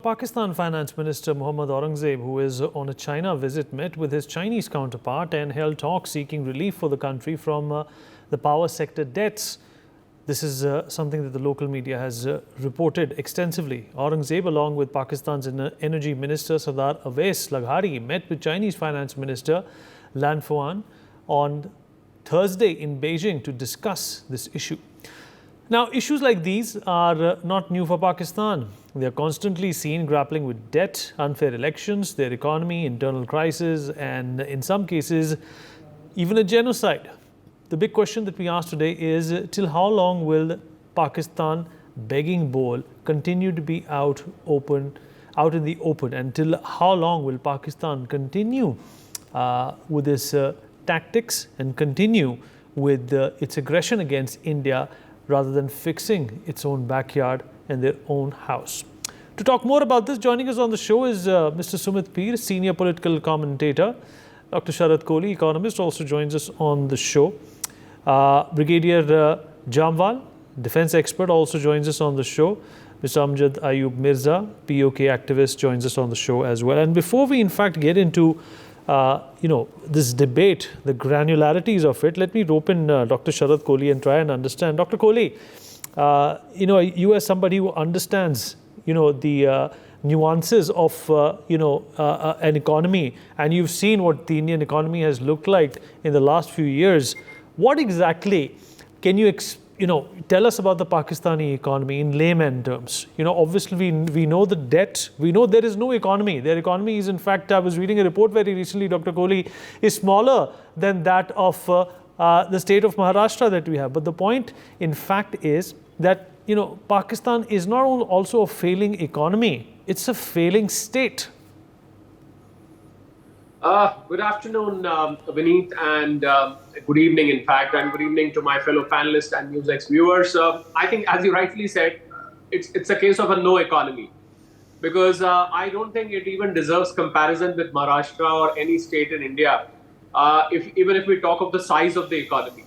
Pakistan Finance Minister Muhammad Aurangzeb, who is on a China visit, met with his Chinese counterpart and held talks seeking relief for the country from the power sector debts. This is something that the local media has reported extensively. Aurangzeb, along with Pakistan's Energy Minister Sardar Awais Laghari, met with Chinese Finance Minister Lan on Thursday in Beijing to discuss this issue. Now, issues like these are not new for Pakistan. They are constantly seen grappling with debt, unfair elections, their economy, internal crisis, and in some cases, even a genocide. The big question that we ask today is, till how long will Pakistan begging bowl continue to be out in the open? And till how long will Pakistan continue with its tactics and continue with its aggression against India, rather than fixing its own backyard and their own house? To talk more about this, joining us on the show is Mr. Sumit Peer, senior political commentator. Dr. Sharat Kohli, economist, also joins us on the show. Brigadier Jamwal, defense expert, also joins us on the show. Mr. Amjad Ayub Mirza, POK activist, joins us on the show as well. And before we in fact get into this debate, the granularities of it, let me rope in Dr. Sharat Kohli and try and understand. Dr. Kohli, you as somebody who understands, the nuances of, an economy, and you've seen what the Indian economy has looked like in the last few years. What exactly can you tell us about the Pakistani economy in layman terms? Obviously we know the debt. We know there is no economy. Their economy is, in fact, I was reading a report very recently, Dr. Kohli, is smaller than that of the state of Maharashtra that we have. But the point, in fact, is that, Pakistan is not also a failing economy. It's a failing state. Good afternoon, Vineet, and good evening, in fact, and good evening to my fellow panelists and NewsX viewers. I think, as you rightly said, it's a case of a no economy, because I don't think it even deserves comparison with Maharashtra or any state in India, even if we talk of the size of the economy.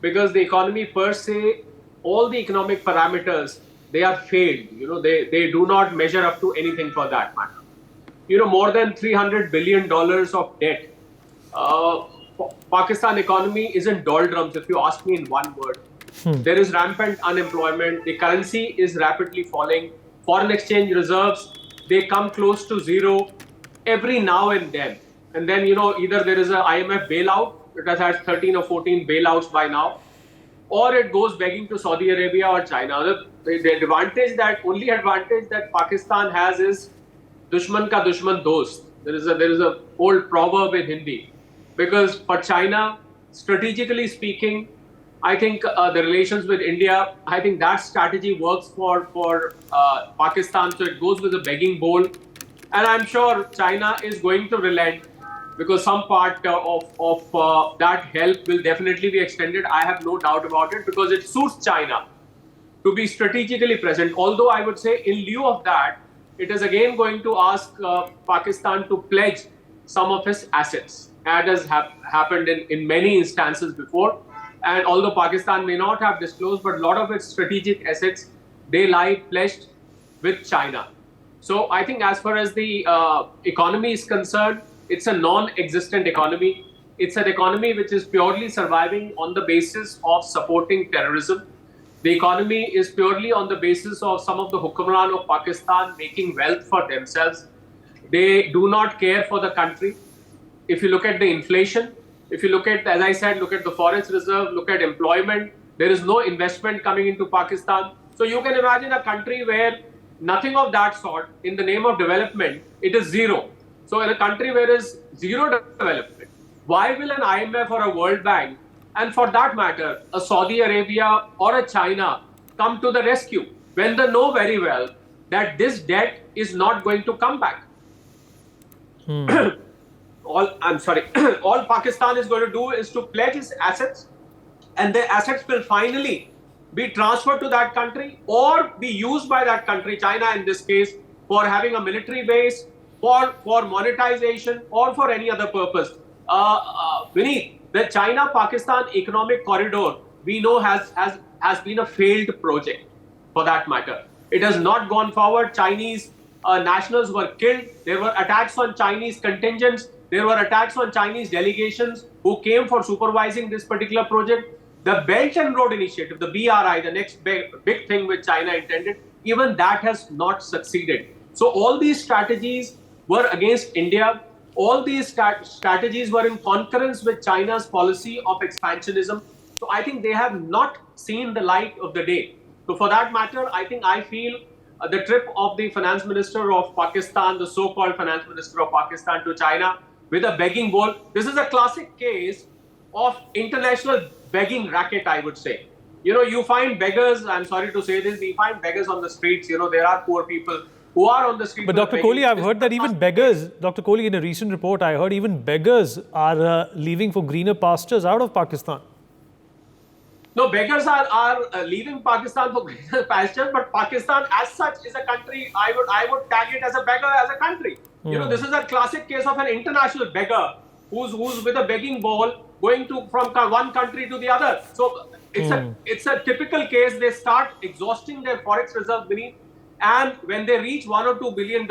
Because the economy per se, all the economic parameters, they are failed. They do not measure up to anything for that matter. More than $300 billion of debt. Pakistan economy is in doldrums, if you ask me in one word. There is rampant unemployment. The currency is rapidly falling. Foreign exchange reserves, they come close to zero every now and then. And then, either there is an IMF bailout, it has had 13 or 14 bailouts by now, or it goes begging to Saudi Arabia or China. The only advantage that Pakistan has is Dushman ka dushman dost. There is a old proverb in Hindi, because for China, strategically speaking, I think the relations with India, I think that strategy works for Pakistan. So it goes with a begging bowl, and I'm sure China is going to relent, because some part of that help will definitely be extended. I have no doubt about it, because it suits China to be strategically present. Although I would say, in lieu of that, it is again going to ask Pakistan to pledge some of its assets, as has happened in many instances before. And although Pakistan may not have disclosed, but a lot of its strategic assets, they lie pledged with China. So I think as far as the economy is concerned, it's a non-existent economy. It's an economy which is purely surviving on the basis of supporting terrorism. The economy is purely on the basis of some of the Hukmran of Pakistan making wealth for themselves. They do not care for the country. If you look at the inflation, if you look at, as I said, look at the foreign reserve, look at employment, there is no investment coming into Pakistan. So you can imagine a country where nothing of that sort, in the name of development, it is zero. So in a country where there is zero development, why will an IMF or a World Bank, and for that matter, a Saudi Arabia or a China, come to the rescue when they know very well that this debt is not going to come back? All Pakistan is going to do is to pledge its assets, and the assets will finally be transferred to that country or be used by that country, China in this case, for having a military base, for monetization, or for any other purpose. Vineet, the China-Pakistan economic corridor, we know has been a failed project, for that matter. It has not gone forward. Chinese nationals were killed. There were attacks on Chinese contingents. There were attacks on Chinese delegations who came for supervising this particular project. The Belt and Road Initiative, the BRI, the next big thing which China intended, even that has not succeeded. So all these strategies were against India. All these strategies were in concurrence with China's policy of expansionism. So I think they have not seen the light of the day. So for that matter, I feel the trip of the finance minister of Pakistan, the so-called finance minister of Pakistan to China with a begging bowl. This is a classic case of international begging racket, I would say. You find beggars, I'm sorry to say this, we find beggars on the streets. There are poor people who are on the streets. But Dr. Kohli, I've heard that even beggars, Dr. Kohli, in a recent report, I heard even beggars are leaving for greener pastures out of Pakistan. No, beggars are leaving Pakistan for greener pastures, but Pakistan as such is a country, I would tag it as a beggar as a country. This is a classic case of an international beggar who's with a begging bowl going from one country to the other. So it's a typical case. They start exhausting their forex reserves beneath, and when they reach $1 or $2 billion,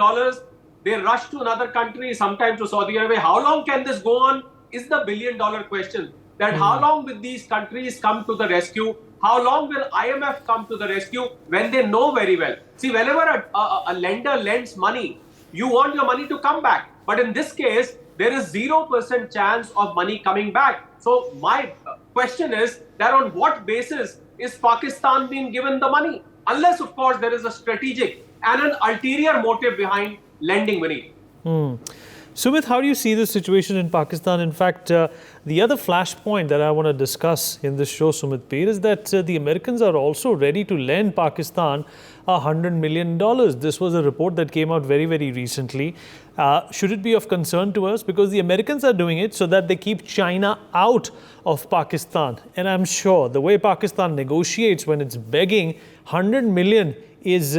they rush to another country, sometimes to Saudi Arabia. How long can this go on is the billion-dollar question. That how long will these countries come to the rescue? How long will IMF come to the rescue when they know very well? See, whenever a lender lends money, you want your money to come back. But in this case, there is 0% chance of money coming back. So my question is that on what basis is Pakistan being given the money? Unless, of course, there is a strategic and an ulterior motive behind lending money. Sumit, how do you see the situation in Pakistan? In fact, the other flashpoint that I want to discuss in this show, Sumit Peer, is that the Americans are also ready to lend Pakistan $100 million. This was a report that came out very, very recently. Should it be of concern to us? Because the Americans are doing it so that they keep China out of Pakistan. And I'm sure the way Pakistan negotiates when it's begging, 100 million is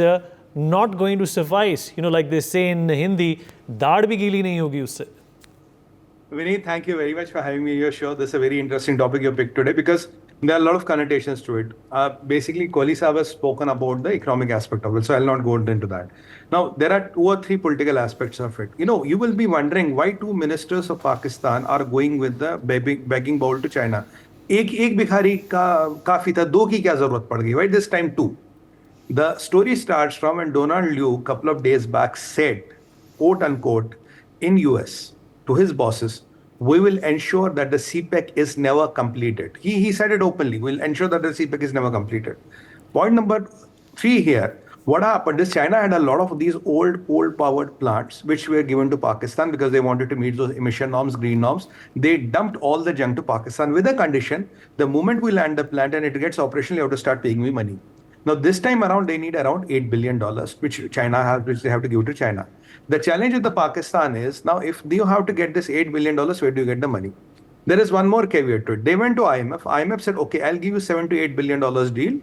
not going to suffice. Like they say in Hindi, daad bhi gili nahi hogi usse. Vinny, thank you very much for having me on your show. This is a very interesting topic you picked today because there are a lot of connotations to it. Basically, Kohli Sahab has spoken about the economic aspect of it, so I'll not go into that. Now, there are 2 or 3 political aspects of it. You will be wondering why 2 ministers of Pakistan are going with the begging bowl to China. एक भिखारी का काफी था, 2 की क्या जरूरत पड़ गई? Why this time 2? The story starts from when Donald Liu, a couple of days back, said, quote unquote, in US to his bosses, we will ensure that the CPEC is never completed. He said it openly. We'll ensure that the CPEC is never completed. Point number 3 here. What happened is China had a lot of these old coal-powered plants which were given to Pakistan because they wanted to meet those emission norms, green norms. They dumped all the junk to Pakistan with a condition: the moment we land the plant and it gets operational, you have to start paying me money. Now, this time around, they need around $8 billion, which they have to give to China. The challenge with the Pakistan is, now, if you have to get this $8 billion, where do you get the money? There is one more caveat to it. They went to IMF. IMF said, okay, I'll give you $7 to $8 billion deal.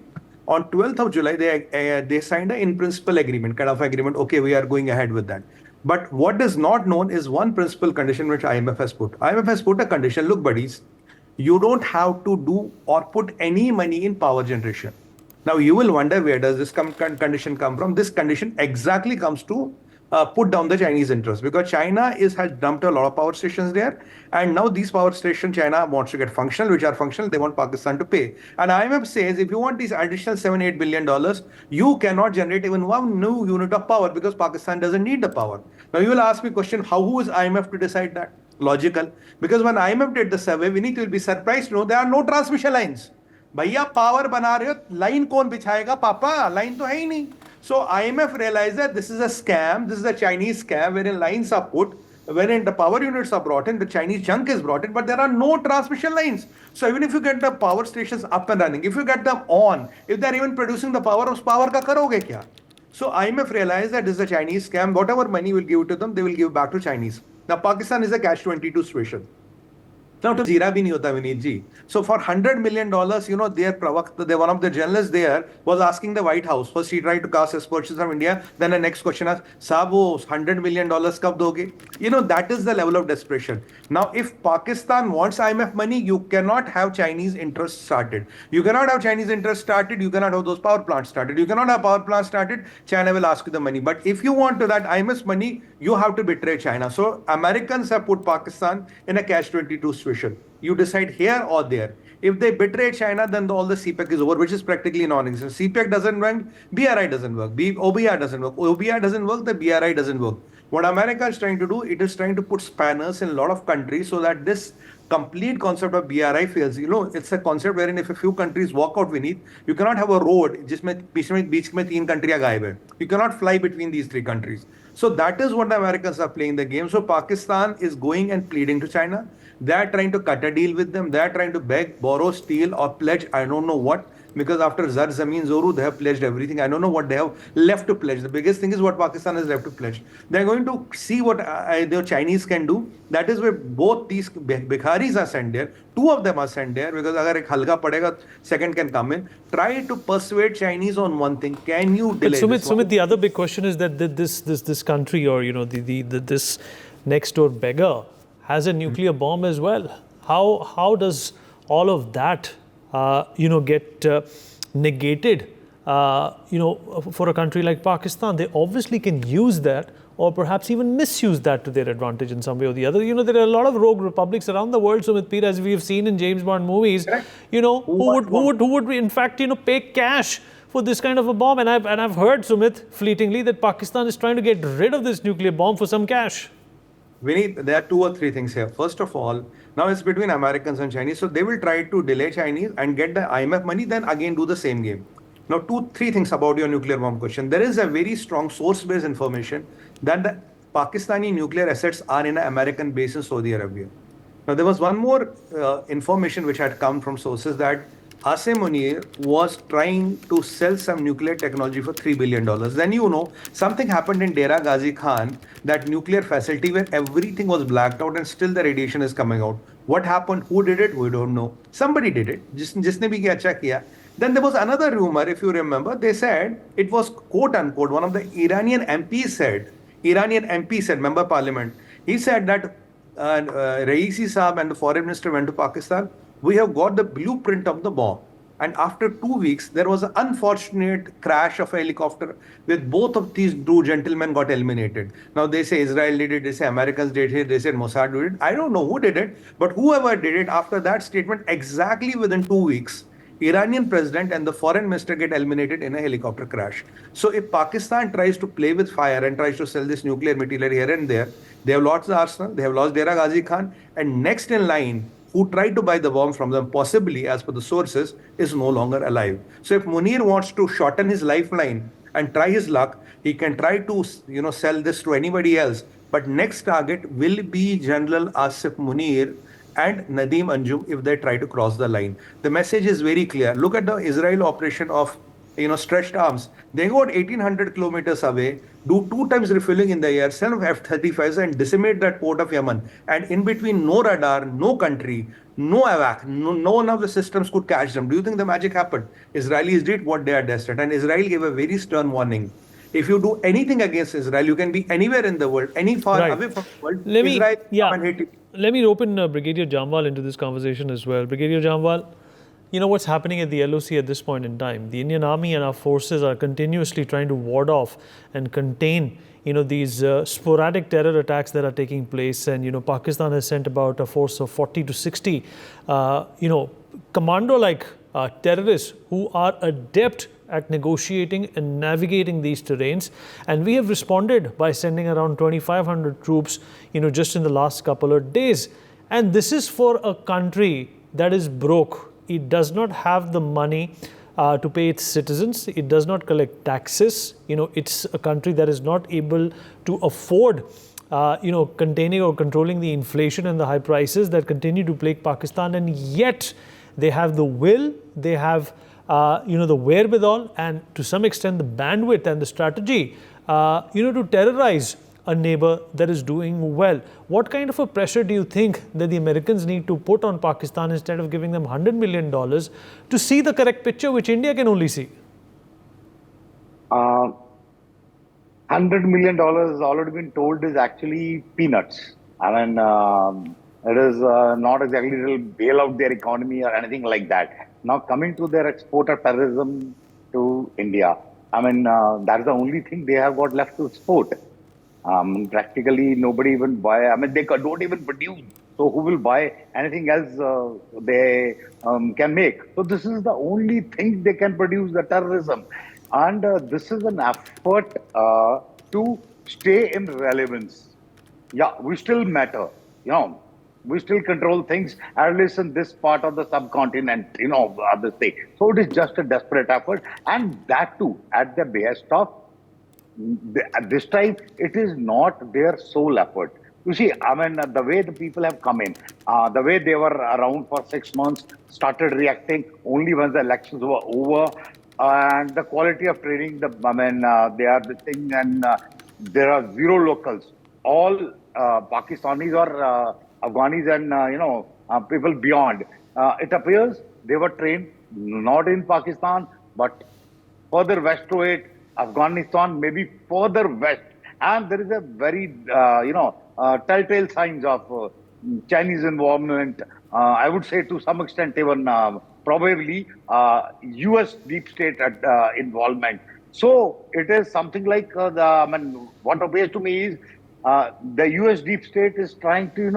On 12th of July, they signed an in-principle agreement, kind of agreement. Okay, we are going ahead with that. But what is not known is one principal condition which IMF has put. IMF has put a condition, look, buddies, you don't have to do or put any money in power generation. Now, you will wonder, where does this condition come from? This condition exactly comes to put down the Chinese interest, because China has dumped a lot of power stations there. And now these power stations, China wants to get functional, which are functional. They want Pakistan to pay. And IMF says, if you want these additional $7-8 billion, you cannot generate even one new unit of power because Pakistan doesn't need the power. Now, you will ask me a question, who is IMF to decide that? Logical. Because when IMF did the survey, Vinny will be surprised to know there are no transmission lines. भैया power बना रहे हो, line कौन बिछाएगा पापा? Line तो है ही नहीं. So IMF realized that this is a scam, this is a Chinese scam wherein lines are put, wherein the power units are brought in, the Chinese junk is brought in, but there are no transmission lines. So even if you get the power stations up and running, if you get them on, if they're even producing the power, उस power का करोगे क्या? So IMF realized that this is a Chinese scam. Whatever money will give to them, they will give back to Chinese. Now Pakistan is a catch-22 situation. Now to zira bhi nahi hota, Vineet ji. So for $100 million, one of the journalists there was asking the White House. First he tried to cast aspersions from India. Then the next question asked, Saab, wo $100 million kab doge? That is the level of desperation. Now, if Pakistan wants IMF money, you cannot have Chinese interest started. You cannot have Chinese interest started. You cannot have those power plants started. You cannot have power plants started. China will ask you the money. But if you want that IMF money, you have to betray China. So Americans have put Pakistan in a catch-22 situation. You decide here or there. If they betray China, then all the CPEC is over, which is practically non-existent. CPEC doesn't work, BRI doesn't work, OBR doesn't work. OBR doesn't work, the BRI doesn't work. What America is trying to do, it is trying to put spanners in a lot of countries so that this complete concept of BRI fails. It's a concept wherein if a few countries walk out, Vineet, you cannot have a road जिसमें बीच में 3 countries गायब है. You cannot fly between these 3 countries. So that is what the Americans are playing the game. So Pakistan is going and pleading to China. They are trying to cut a deal with them. They are trying to beg, borrow, steal, or pledge. I don't know what. Because after Zar Zameen Zoru, they have pledged everything. I don't know what they have left to pledge. The biggest thing is what Pakistan has left to pledge. They're going to see what the Chinese can do. That is where both these Bikharis are sent there. 2 of them are sent there because agar ek halka padega, second can come in. Try to persuade Chinese on one thing. Can you delay this? Sumit, the other big question is that this country or this next door beggar has a nuclear bomb as well. How does all of that get negated, for a country like Pakistan? They obviously can use that or perhaps even misuse that to their advantage in some way or the other. There are a lot of rogue republics around the world, Sumit Peer, as we have seen in James Bond movies, who would in fact, pay cash for this kind of a bomb. And I've heard, Sumit, fleetingly, that Pakistan is trying to get rid of this nuclear bomb for some cash. Vineet, there are 2 or 3 things here. First of all, now it's between Americans and Chinese. So they will try to delay Chinese and get the IMF money, then again do the same game. Now, 3 things about your nuclear bomb question. There is a very strong source-based information that the Pakistani nuclear assets are in an American base in Saudi Arabia. Now, there was one more information which had come from sources that Asim Munir was trying to sell some nuclear technology for $3 billion. Then something happened in Dera Ghazi Khan, that nuclear facility where everything was blacked out and still the radiation is coming out. What happened? Who did it? We don't know. Somebody did it. Jisne bhi acha kiya. Then there was another rumor, if you remember, they said it was quote unquote, one of the Iranian MPs said, member parliament, he said that Raisi Saab and the foreign minister went to Pakistan. We have got the blueprint of the bomb. And after 2 weeks, there was an unfortunate crash of a helicopter with both of these 2 gentlemen got eliminated. Now they say Israel did it, they say Americans did it, they said Mossad did it. I don't know who did it, but whoever did it, after that statement, exactly within 2 weeks, Iranian president and the foreign minister get eliminated in a helicopter crash. So if Pakistan tries to play with fire and tries to sell this nuclear material here and there, they have lost the arsenal, they have lost Dera Ghazi Khan, and next in line, who tried to buy the bomb from them, possibly, as per the sources, is no longer alive. So if Munir wants to shorten his lifeline and try his luck, he can try to, sell this to anybody else. But next target will be General Asif Munir and Nadeem Anjum if they try to cross the line. The message is very clear. Look at the Israel operation of stretched arms. They go 1800 kilometers away, do 2 times refilling in the air, send F-35s and decimate that port of Yemen. And in between, no radar, no country, no AWAC, no one of the systems could catch them. Do you think the magic happened? Israelis did what they are destined. And Israel gave a very stern warning. If you do anything against Israel, you can be anywhere in the world, any far away from the world. Let me open Brigadier Jamwal into this conversation as well. Brigadier Jamwal, what's happening at the LOC at this point in time? The Indian Army and our forces are continuously trying to ward off and contain, these sporadic terror attacks that are taking place. And, Pakistan has sent about a force of 40 to 60, commando-like terrorists who are adept at negotiating and navigating these terrains. And we have responded by sending around 2,500 troops, just in the last couple of days. And this is for a country that is broke. It does not have the money to pay its citizens. It does not collect taxes. It's a country that is not able to afford, containing or controlling the inflation and the high prices that continue to plague Pakistan. And yet they have the will, they have, the wherewithal and to some extent the bandwidth and the strategy, to terrorize a neighbor that is doing well. What kind of a pressure do you think that the Americans need to put on Pakistan instead of giving them $100 million to see the correct picture which India can only see? $100 million has already been told is actually peanuts. I mean, it is not exactly will bail out their economy or anything like that. Now, coming to their export of terrorism to India, I mean, that's the only thing they have got left to export. Practically nobody even buy, I mean, they don't even produce. So who will buy anything else they can make? So this is the only thing they can produce, the terrorism. And this is an effort to stay in relevance. Yeah, we still matter, we still control things, at least in this part of the subcontinent, the state. So it is just a desperate effort, and that too at the behest of, at this time, it is not their sole effort. You see, I mean, the way the people have come in, the way they were around for 6 months, started reacting only once the elections were over, and the quality of training, they are the thing, and there are zero locals. All Pakistanis or Afghanis and, people beyond. It appears they were trained not in Pakistan, but further west to it, Afghanistan, maybe further west. And there is a very, telltale signs of Chinese involvement. I would say to some extent even probably US deep state involvement. So it is something like what appears to me is the US deep state is trying to,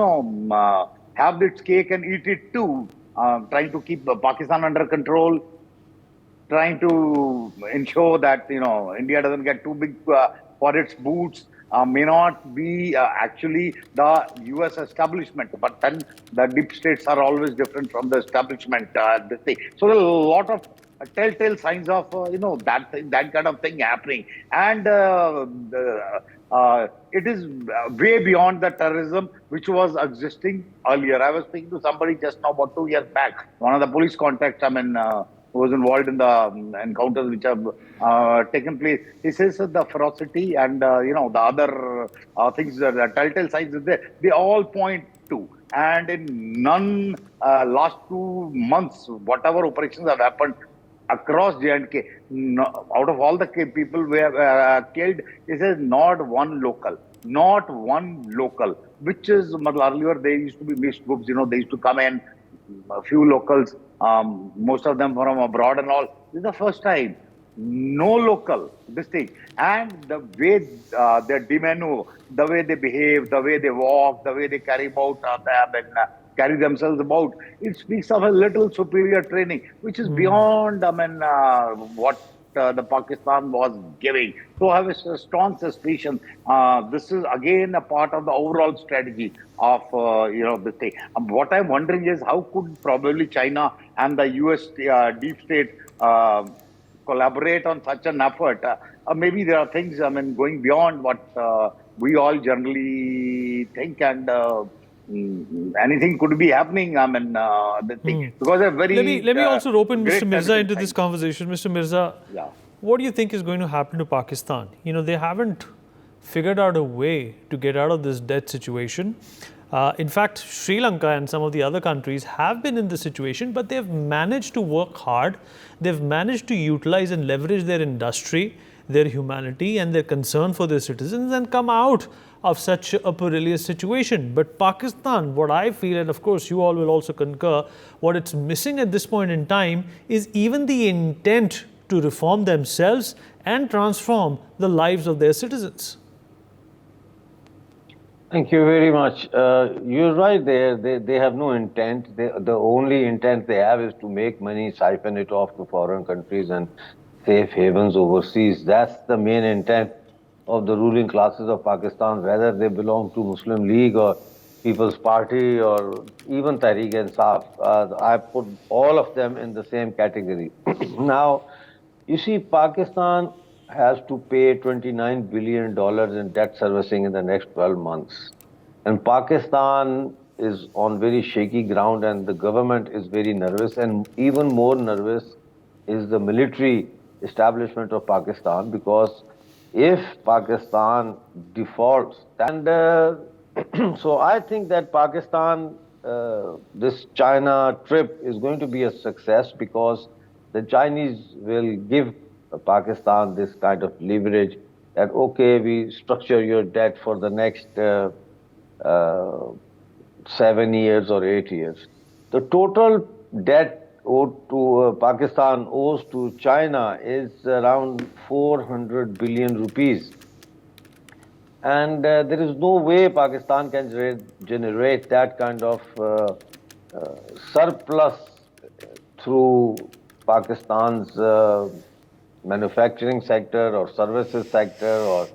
have its cake and eat it too, trying to keep Pakistan under control, trying to ensure that, India doesn't get too big for its boots, may not be actually the US establishment, but then the deep states are always different from the establishment. So there are a lot of telltale signs of, that kind of thing happening. And it is way beyond the terrorism which was existing earlier. I was speaking to somebody just now about 2 years back, one of the police contacts, who was involved in the encounters which have taken place. He says that the ferocity and, the other things, the telltale signs is there, they all point to. And in none, last 2 months, whatever operations have happened across J&K, out of all the people who have killed, he says not one local, which is, earlier they used to be mixed groups, they used to come in, a few locals, most of them from abroad and all. This is the first time. No local, this thing. And the way their demeanor, the way they behave, the way they walk, the way they carry about carry themselves about, it speaks of a little superior training, which is beyond, what the Pakistan was giving. So I have a strong suspicion. This is again a part of the overall strategy of, this thing. What I'm wondering is how could probably China and the US deep state collaborate on such an effort? Maybe there are things, going beyond what we all generally think, and anything could be happening. The thing, because a very let me also rope in great Mr. Mirza into thing. this conversation. Mr. Mirza, what do you think is going to happen to Pakistan? They haven't figured out a way to get out of this debt situation. In fact, Sri Lanka and some of the other countries have been in this situation, but they've managed to work hard. They've managed to utilize and leverage their industry, their humanity and their concern for their citizens and come out of such a perilous situation. But Pakistan, what I feel, and of course you all will also concur, what it's missing at this point in time is even the intent to reform themselves and transform the lives of their citizens. Thank you very much. You're right there. They have no intent. The only intent they have is to make money, siphon it off to foreign countries and safe havens overseas. That's the main intent of the ruling classes of Pakistan, whether they belong to Muslim League or People's Party or even Tehreek-e-Insaf. I put all of them in the same category. Now, you see, Pakistan has to pay $29 billion in debt servicing in the next 12 months. And Pakistan is on very shaky ground and the government is very nervous, and even more nervous is the military establishment of Pakistan, because if Pakistan defaults. And so I think that Pakistan, this China trip is going to be a success because the Chinese will give Pakistan this kind of leverage that, okay, we structure your debt for the next 7 years or 8 years. The total debt owed to Pakistan owes to China is around 400 billion rupees. And there is no way Pakistan can generate that kind of surplus through Pakistan's manufacturing sector or services sector, or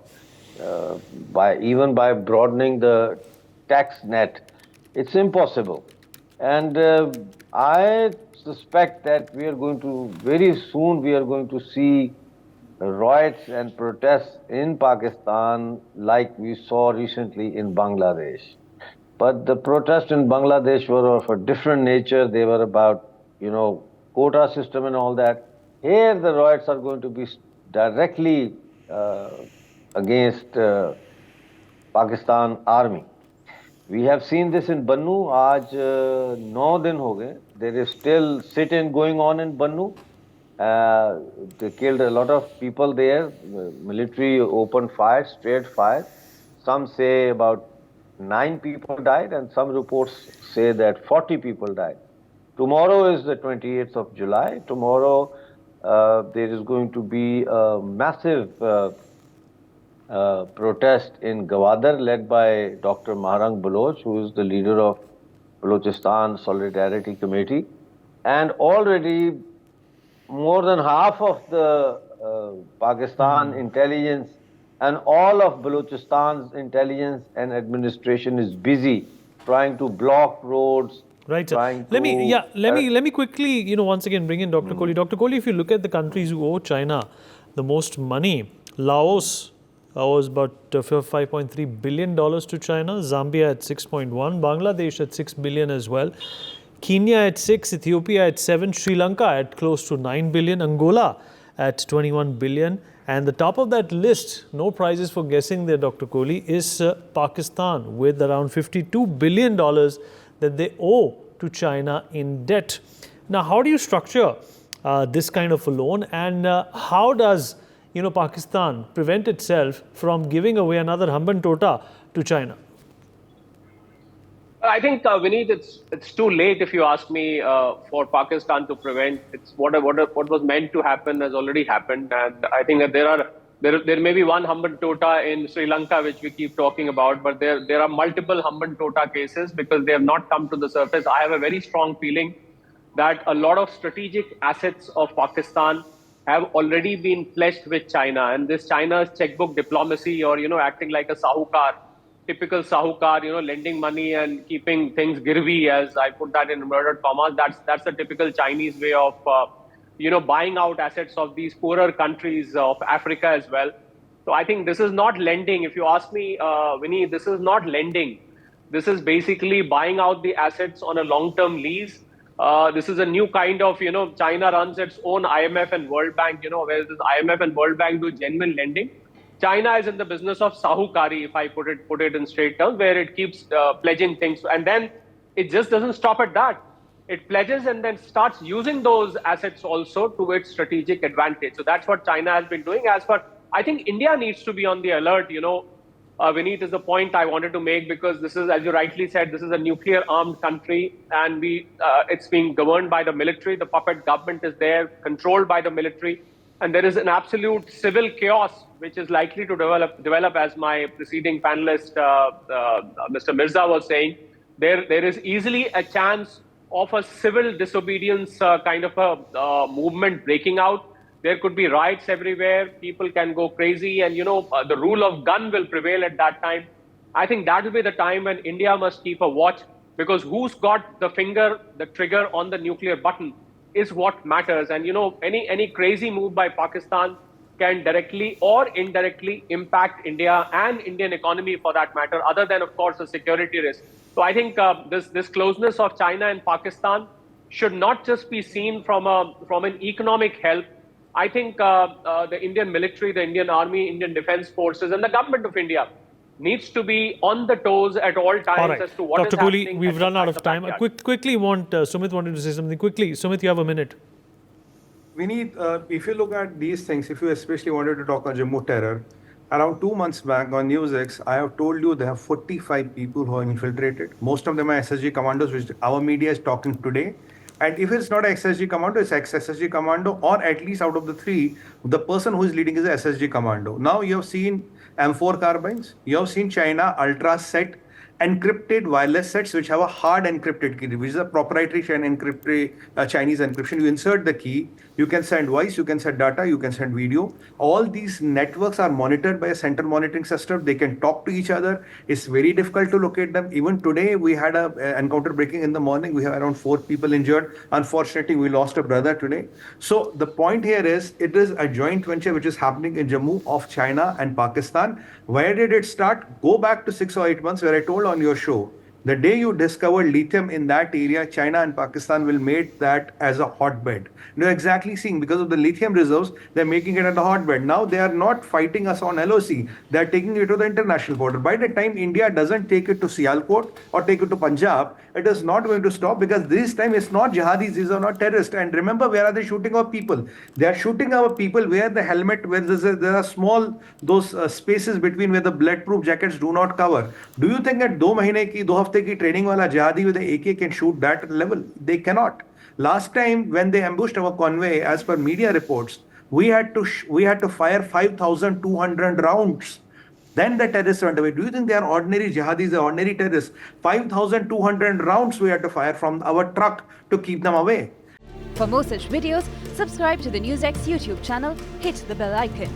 even by broadening the tax net. It's impossible. And I suspect that very soon we are going to see riots and protests in Pakistan like we saw recently in Bangladesh. But the protests in Bangladesh were of a different nature. They were about, quota system and all that. Here the riots are going to be directly against Pakistan army. We have seen this in Bannu. Aaj 9 din ho gaye. There is still sit-in going on in Bannu. They killed a lot of people there. Military opened fire, straight fire. Some say about 9 people died, and some reports say that 40 people died. Tomorrow is the 28th of July. Tomorrow there is going to be a massive protest in Gwadar led by Dr. Maharang Baloch, who is the leader of Balochistan Solidarity Committee. And already more than half of the Pakistan intelligence and all of Balochistan's intelligence and administration is busy trying to block roads. Right, sir. Let me quickly, once again bring in Dr. Kohli. Dr. Kohli, if you look at the countries who owe China the most money, Laos owes about $5.3 billion to China, Zambia at 6.1, Bangladesh at 6 billion as well, Kenya at 6, Ethiopia at 7, Sri Lanka at close to 9 billion, Angola at 21 billion. And the top of that list, no prizes for guessing there, Dr. Kohli, is Pakistan with around $52 billion that they owe to China in debt. Now, how do you structure this kind of a loan, and how does Pakistan prevent itself from giving away another Hamban Tota to China? I think, Vineet, it's too late, if you ask me, for Pakistan to prevent. It's what was meant to happen has already happened, and I think that there may be one Hamban Tota in Sri Lanka which we keep talking about, but there are multiple Hamban Tota cases because they have not come to the surface. I have a very strong feeling that a lot of strategic assets of Pakistan have already been pledged with China, and this China's checkbook diplomacy, or acting like a sahukar, typical sahukar, lending money and keeping things girvi, as I put that in inverted commas. That's the typical Chinese way of buying out assets of these poorer countries of Africa as well. So I think this is not lending. If you ask me, Vinny, this is not lending. This is basically buying out the assets on a long-term lease. This is a new kind of, China runs its own IMF and World Bank, where this IMF and World Bank do genuine lending. China is in the business of sahukari, if I put it in straight terms, where it keeps pledging things. And then it just doesn't stop at that. It pledges and then starts using those assets also to its strategic advantage. So that's what China has been doing. I think India needs to be on the alert, Vineet, is the point I wanted to make, because this is, as you rightly said, this is a nuclear armed country, and it's being governed by the military. The puppet government is there, controlled by the military. And there is an absolute civil chaos which is likely to develop, as my preceding panelist, Mr. Mirza, was saying. There is easily a chance of a civil disobedience kind of a movement breaking out. There could be riots everywhere. People can go crazy, and the rule of gun will prevail at that time. I think that will be the time when India must keep a watch, because who's got the trigger on the nuclear button is what matters. And any crazy move by Pakistan can directly or indirectly impact India and Indian economy, for that matter, other than, of course, a security risk. So I think this closeness of China and Pakistan should not just be seen from an economic help. I think the Indian military, the Indian Army, Indian Defence Forces, and the government of India needs to be on the toes at all times All right, as to what Dr. is Kohli, happening. we've run out of time. Backyard. Quickly, Sumit wanted to say something quickly. Sumit, you have a minute. Vineet, if you look at these things, if you especially wanted to talk on Jammu terror, around 2 months back on NewsX, I have told you they have 45 people who are infiltrated. Most of them are SSG commandos, which our media is talking today. And if it's not an SSG commando, it's ex-SSG commando, or at least out of the three, the person who is leading is an SSG commando. Now you have seen M4 carbines, you have seen China Ultra set encrypted wireless sets which have a hard encrypted key, which is a proprietary Chinese encryption. You insert the key, you can send voice, you can send data, you can send video. All these networks are monitored by a central monitoring system. They can talk to each other. It's very difficult to locate them. Even today, we had an encounter breaking in the morning. We have around 4 people injured. Unfortunately, we lost a brother today. So the point here is, it is a joint venture which is happening in Jammu of China and Pakistan. Where did it start? Go back to 6 or 8 months where I told on your show, the day you discovered lithium in that area, China and Pakistan will make that as a hotbed. You're exactly seeing, because of the lithium reserves, they're making it at a hotbed. Now they are not fighting us on LOC. They're taking it to the international border. By the time India doesn't take it to Sialkot or take it to Punjab, it is not going to stop, because this time it's not jihadis, these are not terrorists. And remember, where are they shooting our people? They are shooting our people where the helmet, where there are small, those spaces between where the bulletproof jackets do not cover. Do you think at 2 mahine ki, 2 hafte ki training wala jihadi with the AK can shoot that level? They cannot. Last time when they ambushed our convoy, as per media reports, we had to fire 5,200 rounds. Then the terrorists went away. Do you think they are ordinary jihadis, they are ordinary terrorists? 5,200 rounds we had to fire from our truck to keep them away. For more such videos, subscribe to the NewsX YouTube channel, hit the bell icon.